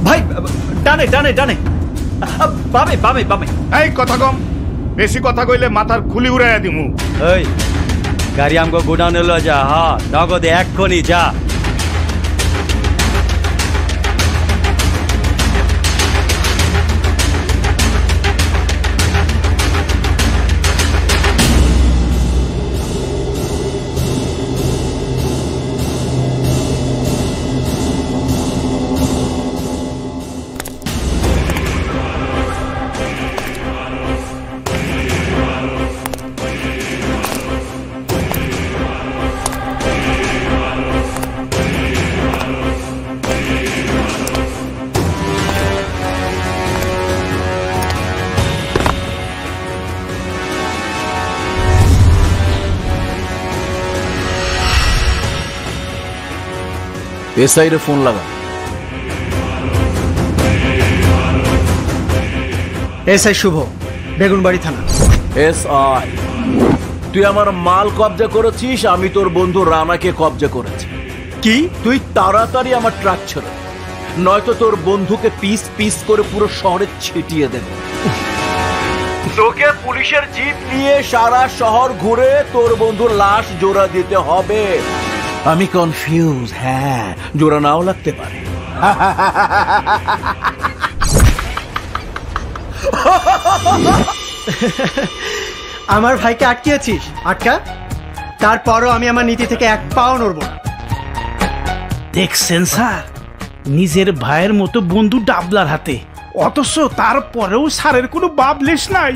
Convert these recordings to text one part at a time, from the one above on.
ভাই ডানে ডানে ডানে, বামে বামে বামে। এই কথা কম, বেশি কথা কইলে মাথার খুলি উড়াইয়া দিমু। এই গাড়ি আমগো গোডাউনে লয়ে যা। হ্যাঁ নগদে এক্ষুনি যা। এসআই রে ফোন লাগা। এসআই শুভ, বেগুনবাড়ি থানা। এসআই, তুই আমার মাল কবজা করেছিস, আমি তোর বন্ধু রানাকে কবজা করেছি। কি তুই তাড়াতাড়ি আমার ট্রাক ছেড়ে, নয়তো তোর বন্ধুকে পিস পিস করে পুরো শহরে ছিটিয়ে দেবে। তোকে পুলিশের জিপ নিয়ে সারা শহর ঘুরে তোর বন্ধুর লাশ জোড়া দিতে হবে। আমি কনফিউজ, হ্যাঁ জোড়া নাও লাগতে পারে। আমার ভাইকে আটকিয়েছিস, আটকা। তারপরও আমি আমার নীতি থেকে এক পাও নড়ব না। দেখছেন স্যার, নিজের ভাইয়ের মতো বন্ধু ডাবলার হাতে, অথচ তারপরেও স্যারের কোনো বাবলেশ নাই।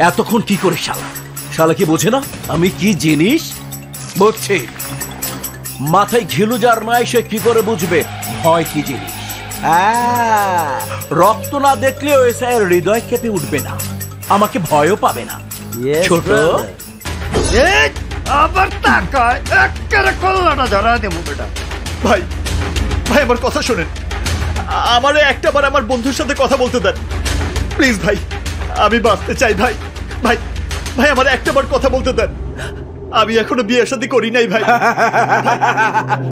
এতক্ষণ কি করে শালা? শালা কি বোঝে না আমি কি জিনিস? বুঝছি, মাথায় ঘিলু যার নাই সে কি করে বুঝবে ভয় কি জিনিস। রক্ত না দেখলে ওই স্যার হৃদয় কেঁপে উঠবে না, আমাকে ভয়ও পাবে না। ছোট আবার তাকায়, একেবারে কল্লাটা ধরা দেবো বেটা। ভাই ভাই আমার কথা শোনেন, আমারে একটাবার আমার বন্ধুর সাথে কথা বলতে দেন প্লিজ ভাই, আমি বাঁচতে চাই ভাই। ভাই ভাই আমার একটাবার কথা বলতে দেন, আমি এখনো বিয়ে শাদী করি নাই ভাই।